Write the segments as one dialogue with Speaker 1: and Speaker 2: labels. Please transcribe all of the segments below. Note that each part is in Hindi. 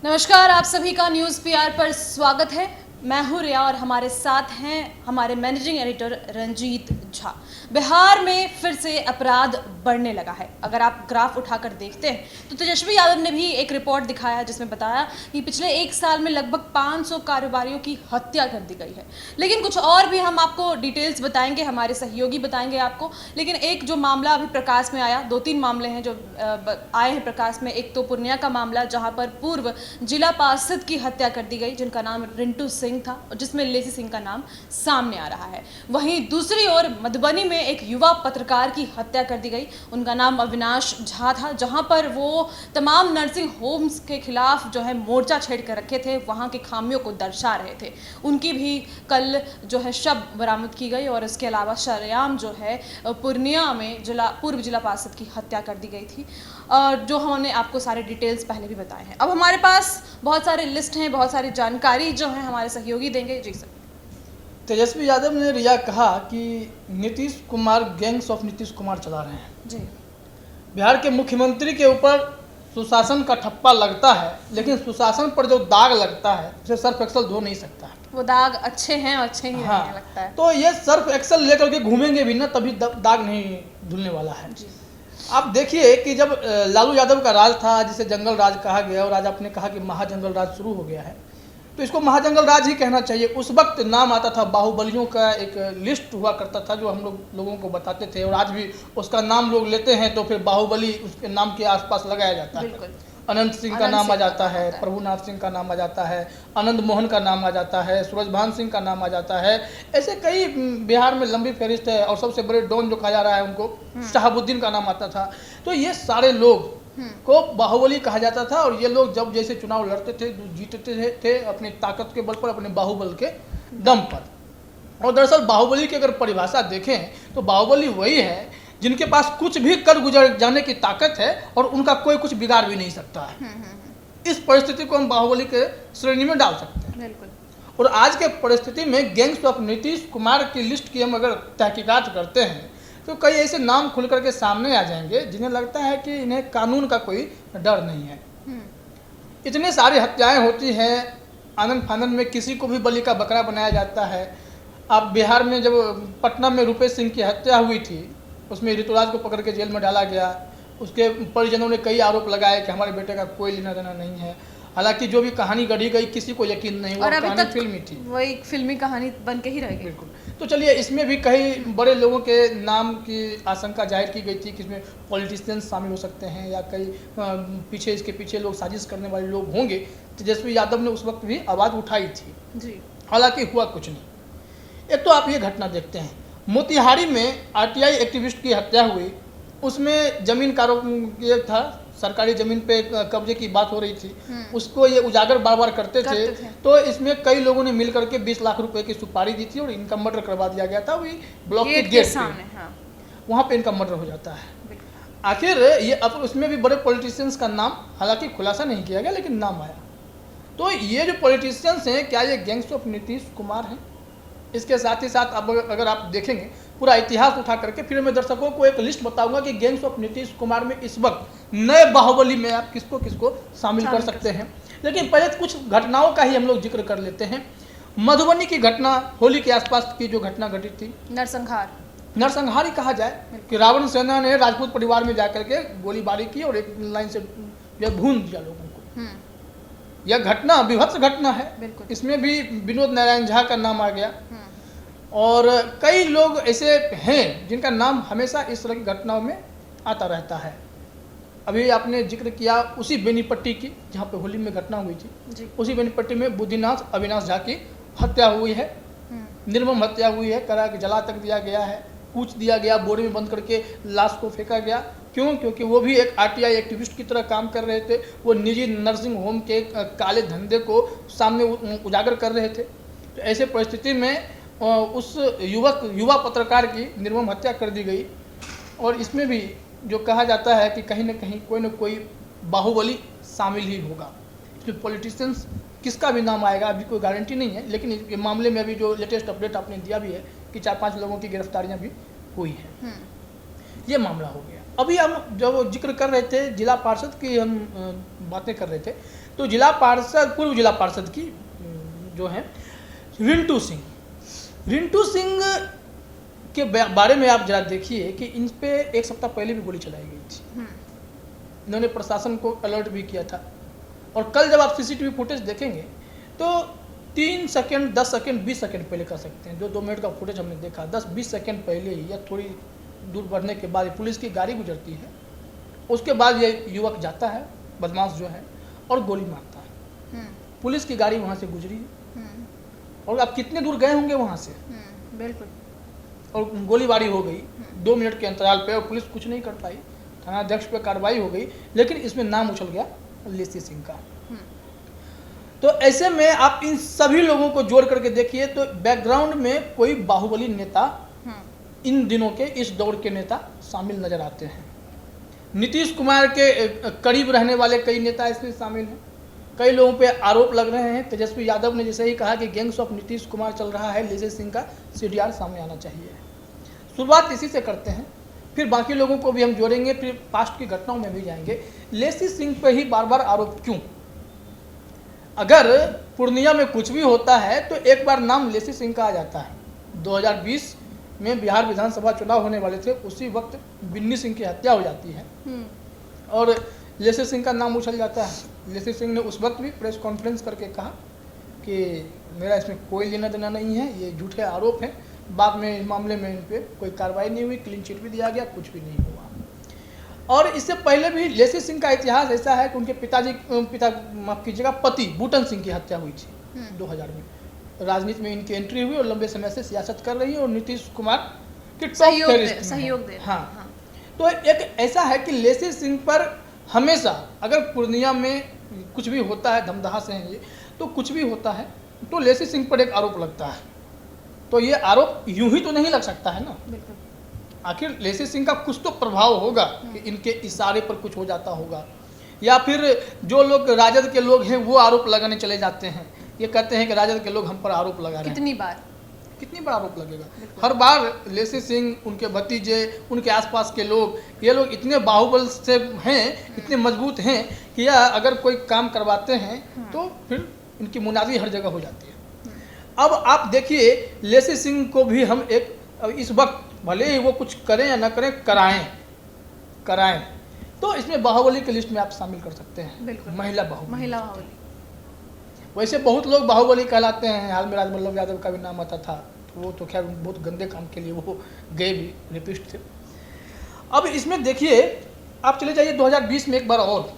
Speaker 1: नमस्कार, आप सभी का न्यूज़ पीआर पर स्वागत है। मैं हूं रिया और हमारे साथ हैं हमारे मैनेजिंग एडिटर रंजीत झा। बिहार में फिर से अपराध बढ़ने लगा है। अगर आप ग्राफ उठाकर देखते हैं तो तेजस्वी यादव ने भी एक रिपोर्ट दिखाया जिसमें बताया कि पिछले एक साल में लगभग 500 कारोबारियों की हत्या कर दी गई है। लेकिन कुछ और भी हम आपको डिटेल्स बताएंगे, हमारे सहयोगी बताएंगे आपको। लेकिन एक जो मामला अभी प्रकाश में आया, 2-3 मामले हैं जो आए हैं प्रकाश में। एक तो पूर्णिया का मामला जहां पर पूर्व जिला पार्षद की हत्या कर दी गई जिनका नाम रिंटू सिंह था और जिसमें लेसी सिंह का नाम सामने आ रहा है। वहीं दूसरी ओर मधुबनी में एक युवा पत्रकार की हत्या कर दी गई, उनका नाम अविनाश झा था, जहां पर वो तमाम नर्सिंग होम्स के खिलाफ जो है मोर्चा छेड़ कर रखे थे, वहां की खामियों को दर्शा रहे थे। उनकी भी कल जो है शव बरामद की गई और इसके अलावा सरेआम जो है पूर्णिया में पूर्व जिला पार्षद की हत्या कर दी गई थी, जो हमने आपको सारे डिटेल्स पहले भी बताए हैं। अब हमारे पास बहुत सारे लिस्ट हैं, बहुत सारी जानकारी जो है हमारे सहयोगी देंगे। जी सर।
Speaker 2: तेजस्वी यादव ने रिया कहा कि नीतीश कुमार गैंग्स ऑफ नीतीश कुमार चला रहे हैं।
Speaker 1: जी।
Speaker 2: बिहार के मुख्यमंत्री के ऊपर सुशासन का ठप्पा लगता है, लेकिन सुशासन पर जो दाग लगता है उसे सर्फ एक्सल धो नहीं सकता है।
Speaker 1: वो दाग अच्छे हैं और अच्छे ही रहने लगता है।
Speaker 2: तो ये सर्फ एक्सल लेकर के घूमेंगे भी ना, तभी दाग नहीं धुलने वाला है।
Speaker 1: जी।
Speaker 2: आप देखिए कि जब लालू यादव का राज था, जिसे जंगल राज कहा गया, और आज आपने कहा कि महाजंगल राज शुरू हो गया है, तो इसको महाजंगल राज ही कहना चाहिए। उस वक्त नाम आता था, बाहुबलियों का एक लिस्ट हुआ करता था जो हम लोगों को बताते थे, और आज भी उसका नाम लोग लेते हैं तो फिर बाहुबली उसके नाम के आसपास लगाया जाता है। अनंत सिंह का नाम आ जाता है, प्रभुनाथ सिंह का नाम आ जाता है, आनंद मोहन का नाम आ जाता है, सूरजभान सिंह का नाम आ जाता है। ऐसे कई बिहार में लंबी फहरिस्त है, और सबसे बड़े डॉन जो कहा जा रहा है उनको शहाबुद्दीन का नाम आता था। तो ये सारे लोग को बाहुबली कहा जाता था, और ये लोग जब जैसे चुनाव लड़ते थे, जीतते थे अपनी ताकत के बल पर, अपने बाहुबल के दम पर। और दरअसल बाहुबली की अगर परिभाषा देखें तो बाहुबली वही है जिनके पास कुछ भी कर गुजर जाने की ताकत है और उनका कोई कुछ बिगाड़ भी नहीं सकता है। इस परिस्थिति को हम बाहुबली के श्रेणी में डाल सकते हैं।
Speaker 1: बिल्कुल।
Speaker 2: और आज के परिस्थिति में गैंग्स ऑफ नीतीश कुमार की लिस्ट की हम अगर तहकीकात करते हैं तो कई ऐसे नाम खुल करके सामने आ जाएंगे जिन्हें लगता है कि इन्हें कानून का कोई डर नहीं है। इतनी सारी हत्याएं होती हैं, आनंद फानंद में किसी को भी बलि का बकरा बनाया जाता है। अब बिहार में जब पटना में रुपेश सिंह की हत्या हुई थी, उसमें ऋतुराज को पकड़ के जेल में डाला गया। उसके परिजनों ने कई आरोप लगाए कि हमारे बेटे का कोई लेना देना नहीं है। हालांकि जो भी कहानी गढ़ी गई किसी को यकीन नहीं हुआ, कहानी फिल्मी थी,
Speaker 1: वो एक फिल्मी कहानी बन के ही रह गई।
Speaker 2: बिल्कुल। तो चलिए, इसमें भी कई बड़े लोगों के नाम की आशंका जाहिर की गई थी कि इसमें पॉलिटिशियंस शामिल हो सकते हैं या कई पीछे इसके पीछे लोग साजिश करने वाले लोग होंगे। तेजस्वी यादव ने उस वक्त भी आवाज़ उठाई थी
Speaker 1: जी। हालांकि
Speaker 2: हुआ कुछ नहीं। एक तो आप ये घटना देखते हैं, मोतिहारी में आरटीआई एक्टिविस्ट की हत्या हुई, उसमें जमीन कारोबार था, सरकारी जमीन पे कब्जे की बात हो रही थी, उसको ये उजागर बार बार करते थे। तो इसमें कई लोगों ने मिल करके 20 लाख रुपए की सुपारी दी थी और इनका मर्डर करवा दिया गया था। वही ब्लॉक के गेट सामने, वहाँ पे इनका मर्डर हो जाता है। आखिर ये अब उसमें भी बड़े पॉलिटिशियंस का नाम हालांकि खुलासा नहीं किया गया, लेकिन नाम आया। तो ये जो पॉलिटिशियंस हैं, क्या ये गैंग्स ऑफ नीतीश कुमार हैं? इसके साथ ही साथ अब अगर आप देखेंगे पूरा इतिहास उठा करके, फिर मैं दर्शकों को एक लिस्ट बताऊंगा कि गैंग्स ऑफ नीतीश कुमार में इस वक्त नए बाहुबली में आप किसको किसको शामिल कर सकते हैं। लेकिन पहले कुछ घटनाओं का ही हम लोग जिक्र कर लेते हैं। मधुबनी की घटना, होली के आसपास की जो घटना घटित थी, नरसंहार ही कहा जाए कि रावण सेना ने राजपूत परिवार में जाकर के गोलीबारी की और एक लाइन से भून दिया लोगों को। यह घटना विभत्स घटना है। इसमें भी विनोद नारायण झा का नाम आ गया, और कई लोग ऐसे हैं जिनका नाम हमेशा इस तरह की घटनाओं में आता रहता है। अभी आपने जिक्र किया उसी बेनीपट्टी की, जहाँ पे होली में घटना हुई थी, उसी बेनीपट्टी में बुद्धिनाथ अविनाश झा की हत्या हुई है। निर्मम हत्या हुई है, करा के जला तक दिया गया है, कूच दिया गया, बोरे में बंद करके लाश को फेंका गया। क्यों? क्योंकि वो भी एक आरटीआई एक्टिविस्ट की तरह काम कर रहे थे। वो निजी नर्सिंग होम के काले धंधे को सामने उजागर कर रहे थे। तो ऐसे परिस्थिति में उस युवा पत्रकार की निर्मम हत्या कर दी गई। और इसमें भी जो कहा जाता है कि कहीं ना कहीं कोई ना कोई बाहुबली शामिल ही होगा। इसमें पॉलिटिशियंस किसका भी नाम आएगा अभी कोई गारंटी नहीं है, लेकिन इस मामले में अभी जो लेटेस्ट अपडेट आपने दिया भी है कि 4-5 लोगों की गिरफ्तारियां भी हुई हैं। ये मामला हो गया। अभी हम जब जिक्र कर रहे थे जिला पार्षद की, हम बातें कर रहे थे, तो जिला पार्षद, पूर्व जिला पार्षद की जो है रिंटू सिंह के बारे में आप जरा देखिए कि इन पे एक सप्ताह पहले भी गोली चलाई गई थी। इन्होंने प्रशासन को अलर्ट भी किया था। और कल जब आप सीसीटीवी फुटेज देखेंगे तो 3 सेकंड, 10 सेकंड, 20 सेकंड पहले कर सकते हैं, जो 2 मिनट का फुटेज हमने देखा, 10-20 सेकंड पहले ही या थोड़ी दूर बढ़ने के बाद पुलिस की गाड़ी गुजरती है, उसके बाद ये युवक जाता है, बदमाश जो है, और गोली मारता है। पुलिस की गाड़ी वहाँ से गुजरी और आप कितने दूर गए होंगे वहाँ से,
Speaker 1: बिल्कुल,
Speaker 2: और गोलीबारी हो गई 2 मिनट के अंतराल पे, और पुलिस कुछ नहीं कर पाई, थानाध्यक्ष पे कार्रवाई हो गई, लेकिन इसमें नाम उछल गया लेसी सिंह का। तो ऐसे में आप इन सभी लोगों को जोड़ करके देखिए तो बैकग्राउंड में कोई बाहुबली नेता, इन दिनों के इस दौर के नेता शामिल नजर आते हैं। नीतीश कुमार के करीब रहने वाले कई नेता इसमें शामिल हैं। कई लोगों पे आरोप लग रहे हैं। तेजस्वी यादव ने जैसे ही कहा कि गैंग्स ऑफ नीतीश कुमार चल रहा है, लेसी सिंह का सीडीआर सामने आना चाहिए। शुरुआत इसी से करते हैं, फिर बाकी लोगों को भी हम जोड़ेंगे, फिर पास्ट की घटनाओं में भी जाएंगे। लेसी सिंह पर ही बार बार आरोप क्यों? अगर पूर्णिया में कुछ भी होता है तो एक बार नाम लेसी सिंह का आ जाता है। 2020 में बिहार विधानसभा चुनाव होने वाले थे, उसी वक्त बिन्नी सिंह की हत्या हो जाती है और लेसी सिंह का नाम उछल जाता है। लेसी सिंह ने उस वक्त भी प्रेस कॉन्फ्रेंस करके कहा कि मेरा इसमें कोई लेना देना नहीं है, ये झूठे आरोप हैं। बाद में इस मामले में इन पर कोई कार्रवाई नहीं हुई, क्लीन चिट भी दिया गया, कुछ भी नहीं हुआ। और इससे पहले भी लेसी सिंह का इतिहास ऐसा है कि उनके माफ कीजिएगा, पति बूटन सिंह की हत्या हुई थी 2000 में। राजनीति में इनकी एंट्री हुई और लंबे समय से सियासत कर रही है और नीतीश कुमार के
Speaker 1: सहयोग दे।
Speaker 2: हाँ, तो एक ऐसा है कि लेसी सिंह पर हमेशा, अगर पूर्णिया में कुछ भी होता है, धमदाहा से हैं ये, तो कुछ भी होता है तो लेसी सिंह पर एक आरोप लगता है। तो ये आरोप यूं ही तो नहीं लग सकता है ना, आखिर लेसी सिंह का कुछ तो प्रभाव होगा कि इनके इशारे पर कुछ हो जाता होगा, या फिर जो लोग राजद के लोग हैं वो आरोप लगाने चले जाते हैं। ये कहते हैं कि राजद के लोग हम पर आरोप लगा रहे हैं। कितनी बार आरोप लगेगा? हर बार लेसी सिंह, उनके भतीजे, उनके आसपास के लोग, ये लोग इतने बाहुबल से हैं, इतने मजबूत हैं कि यह अगर कोई काम करवाते हैं तो फिर इनकी मुनादी हर जगह हो जाती है। अब आप देखिए, लेसी सिंह को भी हम इस वक्त भले ही वो कुछ करें या ना करें, कराएं तो इसमें बाहुबली की लिस्ट में आप शामिल कर सकते हैं। महिला बाहुबली। वैसे बहुत लोग बाहुबली कहलाते हैं। हाल में राजवल्लभ यादव का भी नाम आता था, तो वो तो खैर बहुत गंदे काम के लिए वो गए भी, रेपिस्ट थे। अब इसमें देखिए, आप चले जाइए 2020 में एक बार और,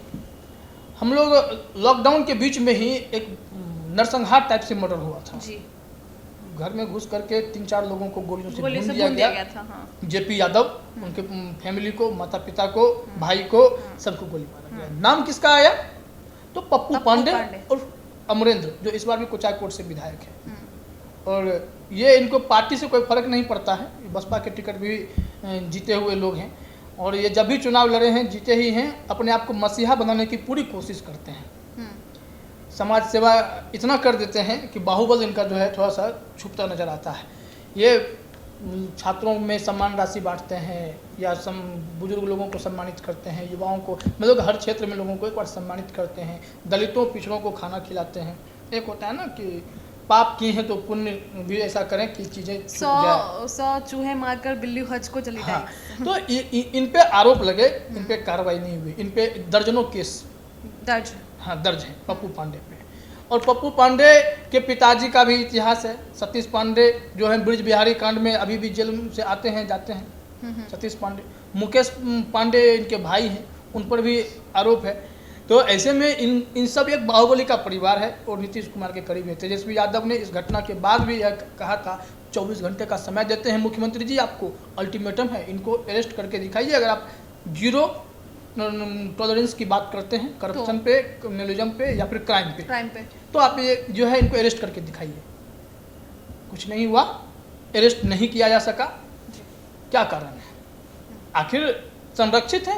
Speaker 2: हम लोग लॉकडाउन के बीच में ही एक नरसंहार टाइप से मर्डर हुआ था जी। घर में घुस करके 3-4 लोगों को गोलियों से भून दिया गया था। हाँ। जेपी यादव, उनके फैमिली को, माता पिता को, भाई को, सबको गोली मारा गया। नाम किसका आया? तो पप्पू पांडे और अमरेंद्र, जो इस बार भी कुचायकोट से विधायक है। और ये इनको पार्टी से कोई फर्क नहीं पड़ता है, बसपा के टिकट भी जीते हुए लोग हैं और ये जब भी चुनाव लड़े हैं जीते ही हैं। अपने आप को मसीहा बनाने की पूरी कोशिश करते हैं, समाज सेवा इतना कर देते हैं कि बाहुबल इनका जो है थोड़ा सा छुपता नजर आता है। ये छात्रों में सम्मान राशि बांटते हैं या बुजुर्ग लोगों को सम्मानित करते हैं, युवाओं को, मतलब हर क्षेत्र में लोगों को एक बार सम्मानित करते हैं, दलितों पिछड़ों को खाना खिलाते हैं। एक होता है ना कि पाप किए हैं तो पुण्य भी ऐसा करें कि चीज़ें
Speaker 1: 100 चूहे मारकर बिल्ली हज को चली
Speaker 2: हाँ, तो इन पे आरोप लगे, इन पे कार्रवाई नहीं हुई। इन पे दर्जनों केस दर्ज है पप्पू पांडे पे। और पप्पू पांडे के पिताजी का भी इतिहास है। सतीश पांडे जो है ब्रिज बिहारी कांड में अभी भी जेल से आते हैं जाते हैं। सतीश पांडे, मुकेश पांडे इनके भाई हैं, उन पर भी आरोप है। तो ऐसे में इन सब एक बाहुबली का परिवार है और नीतीश कुमार के करीब है। तेजस्वी यादव ने इस घटना के बाद भी यह कहा था 24 घंटे का समय देते हैं मुख्यमंत्री जी, आपको अल्टीमेटम है, इनको अरेस्ट करके दिखाइए। अगर आप जीरो टॉलरेंस की बात करते हैं करप्शन पे, क्रिमिनलिज्म पे या फिर क्राइम पे, तो आप ये जो है इनको अरेस्ट करके दिखाइए। कुछ नहीं हुआ, अरेस्ट नहीं किया जा सका। क्या कारण है? आखिर संरक्षित है,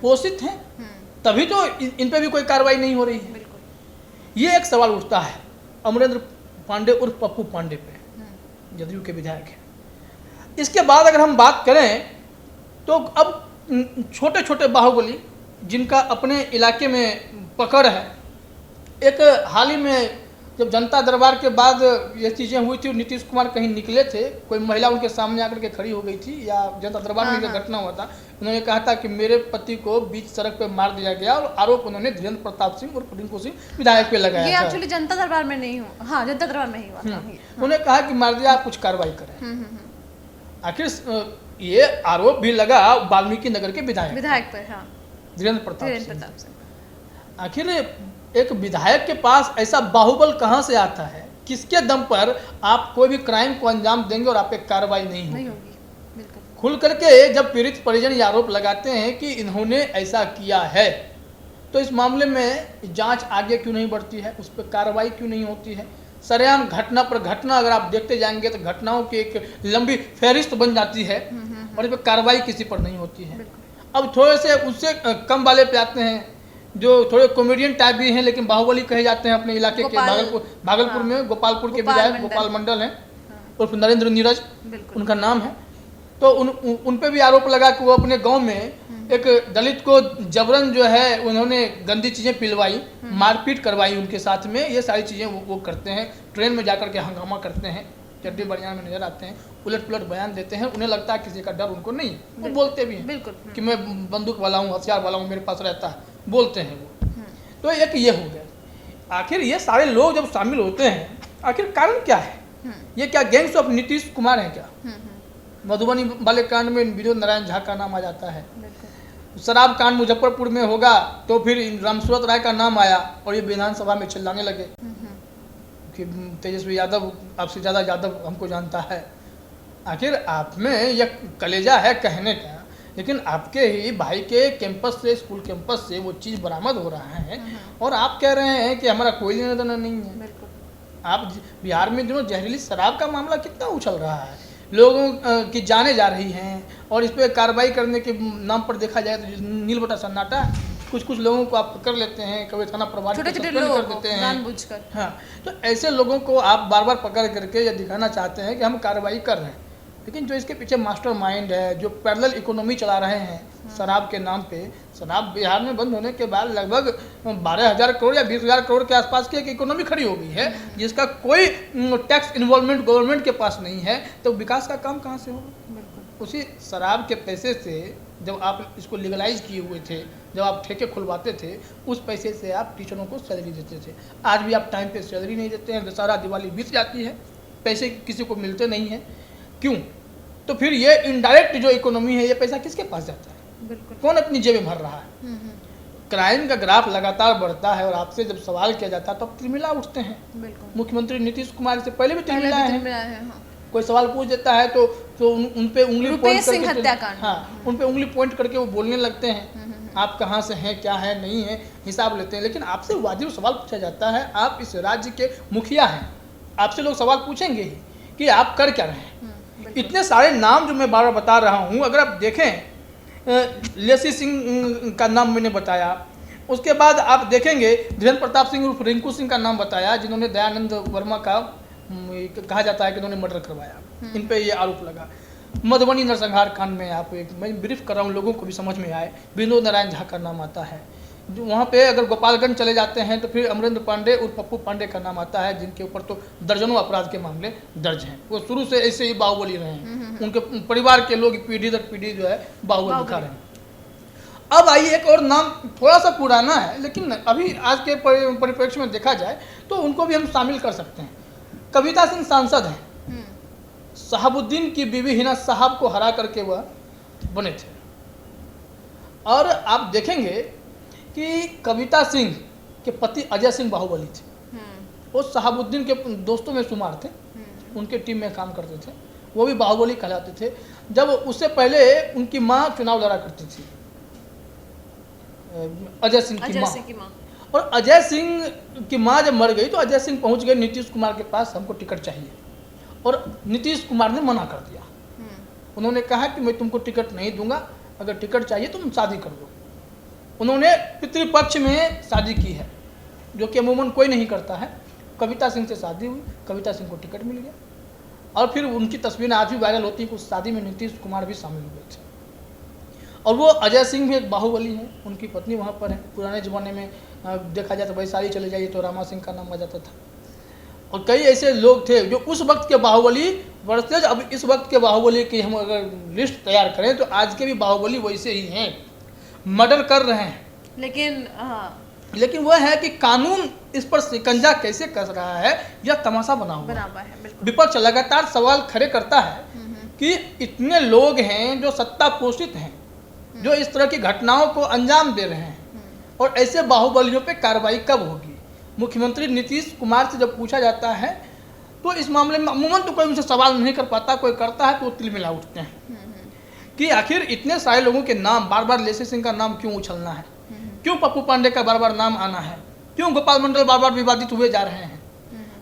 Speaker 2: पोषित है, तभी तो इन पे भी कोई कार्रवाई नहीं हो रही है। ये एक सवाल उठता है अमरेंद्र पांडे उर्फ पप्पू पांडे पे, जदयू के विधायक है। इसके बाद अगर हम बात करें तो अब छोटे छोटे बाहुबली जिनका अपने इलाके में पकड़ है, एक हाल ही में जब जनता दरबार के बाद ये चीज़ें हुई थी, नीतीश कुमार कहीं निकले थे, कोई महिला उनके सामने आकर के खड़ी हो गई थी, या जनता दरबार में
Speaker 1: हाँ,
Speaker 2: एक घटना हुआ था। उन्होंने कहा था कि मेरे पति को बीच सड़क पे मार दिया गया, और आरोप उन्होंने धीरेन्द्र प्रताप सिंह और रिंकू सिंह विधायक पे
Speaker 1: ये
Speaker 2: लगाया था।
Speaker 1: एक्चुअली जनता दरबार में नहीं हुआ, हाँ जनता दरबार में ही हुआ था।
Speaker 2: उन्होंने कहा कि मार दिया, आप कुछ कार्रवाई करें। आखिर ये आरोप भी लगा वाल्मीकि नगर के विधायक
Speaker 1: पर, हाँ
Speaker 2: धीरेन्द्र प्रताप
Speaker 1: प्रताप
Speaker 2: सिंह।
Speaker 1: सिंह।
Speaker 2: आखिर एक विधायक के पास ऐसा बाहुबल कहाँ से आता है? किसके दम पर आप कोई भी क्राइम को अंजाम देंगे और आप पे कार्रवाई नहीं
Speaker 1: नहीं
Speaker 2: होगी?
Speaker 1: होगी, बिल्कुल।
Speaker 2: खुल करके जब पीड़ित परिजन ये आरोप लगाते हैं कि इन्होंने ऐसा किया है, तो इस मामले में जांच आगे क्यों नहीं बढ़ती है? उस पर कार्रवाई क्यों नहीं होती है? सरेआम घटना पर घटना अगर आप देखते जाएंगे तो घटनाओं की एक लंबी फहरिस्त बन जाती है, और इस पर कार्रवाई किसी पर नहीं होती है। अब थोड़े से उससे कम वाले पे आते हैं, जो थोड़े कॉमेडियन टाइप भी हैं, लेकिन बाहुबली कहे जाते हैं अपने इलाके के। भागलपुर में गोपालपुर के विधायक गोपाल मंडल हैं, उर्फ नरेंद्र नीरज उनका नाम है। तो उन पे भी आरोप लगा कि वो अपने गांव में एक दलित को जबरन जो है उन्होंने गंदी चीज़ें पिलवाई, मारपीट करवाई उनके साथ में। ये सारी चीज़ें वो करते हैं। ट्रेन में जाकर के हंगामा करते हैं, चड्डी बनियान में नजर आते हैं, उलट पुलट बयान देते हैं। उन्हें लगता है किसी का डर उनको नहीं, वो बोलते भी हैं कि मैं बंदूक वाला हूँ, हथियार वाला हूँ, मेरे पास रहता है, बोलते हैं वो। तो एक ये हो गया। आखिर ये सारे लोग जब शामिल होते हैं, आखिर कारण क्या है? ये क्या गैंग्स ऑफ नीतीश कुमार है क्या? मधुबनी वाले कांड में विनोद नारायण झा का नाम आ जाता है, शराब कांड मुजफ्फरपुर में होगा तो फिर रामसूरत राय का नाम आया, और ये विधानसभा में चिल्लाने लगे कि तेजस्वी यादव आपसे ज़्यादा यादव हमको जानता है। आखिर आप में यह कलेजा है कहने का, लेकिन आपके ही भाई के कैंपस से, स्कूल कैंपस से वो चीज़ बरामद हो रहा है, और आप कह रहे हैं कि हमारा कोई लेना देना नहीं है। आप बिहार में जो जहरीली शराब का मामला कितना उछल रहा है, लोगों की जाने जा रही हैं, और इस पर कार्रवाई करने के नाम पर देखा जाए तो नील बटा सन्नाटा। कुछ लोगों को आप कर लेते हैं, कभी थाना प्रभारी
Speaker 1: छोटे
Speaker 2: कर देते हैं
Speaker 1: जानबूझकर।
Speaker 2: हाँ, तो ऐसे लोगों को आप बार बार पकड़ करके ये दिखाना चाहते हैं कि हम कार्रवाई कर रहे हैं, लेकिन जो इसके पीछे मास्टर माइंड है, जो पैरेलल इकोनॉमी चला रहे हैं शराब के नाम पे। शराब बिहार में बंद होने के बाद लगभग 12,000 करोड़ या 20,000 करोड़ के आसपास की एक इकोनॉमी खड़ी हो गई है, जिसका कोई टैक्स इन्वॉल्वमेंट गवर्नमेंट के पास नहीं है, तो विकास का काम कहाँ से होगा? उसी शराब के पैसे से जब आप इसको लीगलाइज किए हुए थे, जब आप ठेके खुलवाते थे, उस पैसे से आप टीचरों को सैलरी देते थे। आज भी आप टाइम पे सैलरी नहीं देते हैं, दशहरा दिवाली बीत जाती है, पैसे किसी को मिलते नहीं हैं। क्यों? तो फिर ये इनडायरेक्ट जो इकोनॉमी है, ये पैसा किसके पास जाता है? कौन अपनी जेबें भर रहा है? क्राइम का ग्राफ लगातार बढ़ता है, और आपसे जब सवाल किया जाता है तो आप तिलमिला उठते हैं। मुख्यमंत्री नीतीश कुमार से पहले भी तिलमिला है। कोई सवाल पूछ देता है तो उन पे उंगली पॉइंट करके, हाँ, उन पे उंगली पॉइंट करके वो बोलने लगते हैं, आप कहाँ से हैं, क्या है, नहीं है, हिसाब लेते हैं। लेकिन आपसे वाजिब सवाल पूछा जाता है, आप इस राज्य के मुखिया हैं, आपसे लोग सवाल पूछेंगे ही कि आप कर क्या रहे हैं। इतने सारे नाम जो मैं बार बार बता रहा हूँ, अगर आप देखें, लेसी सिंह का नाम मैंने बताया, उसके बाद आप देखेंगे धीरेन्द्र प्रताप सिंह उर्फ रिंकू सिंह का नाम बताया, जिन्होंने दयानंद वर्मा का कहा जाता है कि उन्होंने मर्डर करवाया। इन पे ये आरोप लगा। मधुबनी नरसंहार कांड में आप मैं ब्रीफ कर रहा हूँ, लोगों को भी समझ में आए, विनोद नारायण झा का नाम आता है। जो वहाँ पे अगर गोपालगंज चले जाते हैं तो फिर अमरेंद्र पांडे और पप्पू पांडे का नाम आता है, जिनके ऊपर तो दर्जनों अपराध के मामले दर्ज हैं। वो शुरू से ऐसे ही बाहुबली रहे हैं, उनके परिवार के लोग पीढ़ी दर पीढ़ी जो है बाहुबली दिखा रहे हैं। अब आइए, एक और नाम थोड़ा सा पुराना है, लेकिन अभी आज के परिप्रेक्ष्य में देखा जाए तो उनको भी हम शामिल कर सकते हैं। कविता सिंह सांसद हैं, शहाबुद्दीन की बीवी हिना साहब को हरा करके वह बने थे। और आप देखेंगे कि कविता सिंह के पति अजय सिंह बाहुबली थे, वो शहाबुद्दीन के दोस्तों में शुमार थे, उनके टीम में काम करते थे, वो भी बाहुबली कहलाते थे। जब उससे पहले उनकी माँ चुनाव लड़ा करती थी, अजय सिंह की माँ। और अजय सिंह की माँ जब मर गई तो अजय सिंह पहुंच गए नीतीश कुमार के पास, हमको टिकट चाहिए, और नीतीश कुमार ने मना कर दिया। उन्होंने कहा कि मैं तुमको टिकट नहीं दूंगा, अगर टिकट चाहिए तो तुम शादी कर दो। उन्होंने पितृपक्ष में शादी की है, जो कि अमूमन कोई नहीं करता है। कविता सिंह से शादी हुई, कविता सिंह को टिकट मिल गया, और फिर उनकी तस्वीरें आज भी वायरल होती हैं कि उस शादी में नीतीश कुमार भी शामिल हुए थे। और वो अजय सिंह भी एक बाहुबली हैं, उनकी पत्नी वहाँ पर है। पुराने ज़माने में देखा जाए तो वैशाली चले जाइए तो रामा सिंह का नाम आ जाता था। और कई ऐसे लोग थे जो उस वक्त के बाहुबली वर्सेज अब इस वक्त के बाहुबली की हम अगर लिस्ट तैयार करें तो आज के भी बाहुबली वैसे ही हैं, मर्डर कर रहे हैं। लेकिन वह है कि कानून इस पर शिकंजा कैसे कस रहा है, यह तमाशा बना हुआ है। विपक्ष लगातार सवाल खड़े करता है कि इतने लोग हैं जो सत्ता पोषित हैं, जो इस तरह की घटनाओं को अंजाम दे रहे हैं, और ऐसे बाहुबलियों पे कार्रवाई कब होगी। मुख्यमंत्री नीतीश कुमार से जब पूछा जाता है तो इस मामले में अमूमन तो कोई उनसे सवाल नहीं कर पाता, कोई करता है तो वो तिलमिला उठते हैं कि आखिर इतने सारे लोगों के नाम बार बार लेसी सिंह का नाम क्यों उछलना है, क्यों पप्पू पांडे का बार बार नाम आना है, क्यों गोपाल मंडल बार बार विवादित हुए जा रहे हैं।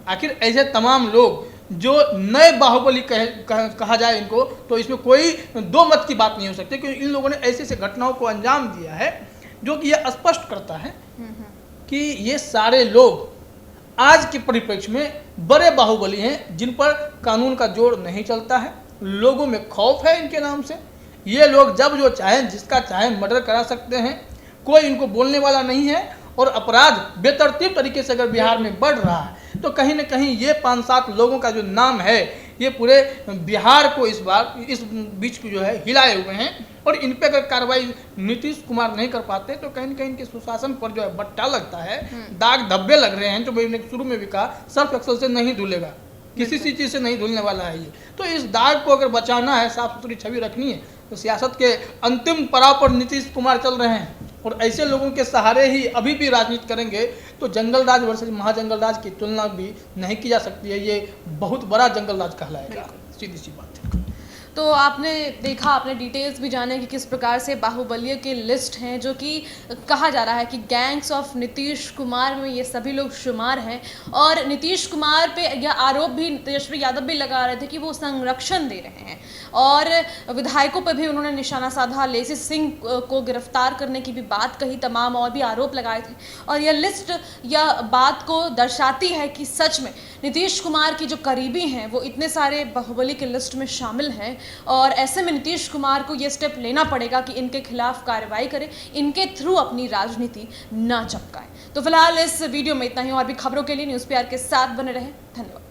Speaker 2: आखिर ऐसे तमाम लोग जो नए बाहुबली कहा जाए इनको, तो इसमें कोई दो मत की बात नहीं हो सकती, क्योंकि इन लोगों ने ऐसे ऐसे घटनाओं को अंजाम दिया है जो कि यह स्पष्ट करता है कि ये सारे लोग आज के परिप्रेक्ष्य में बड़े बाहुबली हैं, जिन पर कानून का जोर नहीं चलता है, लोगों में खौफ है इनके नाम से। ये लोग जब जो चाहें जिसका चाहें मर्डर करा सकते हैं, कोई इनको बोलने वाला नहीं है। और अपराध बेतरतीब तरीके से अगर बिहार में बढ़ रहा है तो कहीं ना कहीं ये 5-7 लोगों का जो नाम है ये पूरे बिहार को इस बीच जो है हिलाए हुए हैं। और इन पे अगर कार्रवाई नीतीश कुमार नहीं कर पाते तो कहीं न कहीं इनके सुशासन पर जो है बट्टा लगता है, दाग धब्बे लग रहे हैं। जो मैंने शुरू में भी कहा, सर्फ एक्सल से नहीं धुलेगा, किसी सी चीज़ से नहीं धुलने वाला है ये। तो इस दाग को अगर बचाना है, साफ सुथरी छवि रखनी है, तो सियासत के अंतिम पड़ाव पर नीतीश कुमार चल रहे हैं। और ऐसे लोगों के सहारे ही अभी भी राजनीति करेंगे तो जंगल राज वर्सेज महाजंगल राज की तुलना भी नहीं की जा सकती है। ये बहुत बड़ा जंगल राज कहलाएगा, सीधी सी बात है।
Speaker 1: तो आपने देखा, आपने डिटेल्स भी जाने कि किस प्रकार से बाहुबलियों की लिस्ट हैं, जो कि कहा जा रहा है कि गैंग्स ऑफ नीतीश कुमार में ये सभी लोग शुमार हैं। और नीतीश कुमार पे यह आरोप भी तेजस्वी यादव भी लगा रहे थे कि वो संरक्षण दे रहे हैं, और विधायकों पर भी उन्होंने निशाना साधा, लेसी सिंह को गिरफ्तार करने की भी बात कही, तमाम और भी आरोप लगाए थे। और यह लिस्ट यह बात को दर्शाती है कि सच में नीतीश कुमार की जो करीबी हैं वो इतने सारे बाहुबली के लिस्ट में शामिल हैं। और ऐसे में नीतीश कुमार को ये स्टेप लेना पड़ेगा कि इनके खिलाफ कार्रवाई करें, इनके थ्रू अपनी राजनीति ना चमकाएं। तो फिलहाल इस वीडियो में इतना ही, और भी खबरों के लिए न्यूज़ पीआर के साथ बने रहें। धन्यवाद।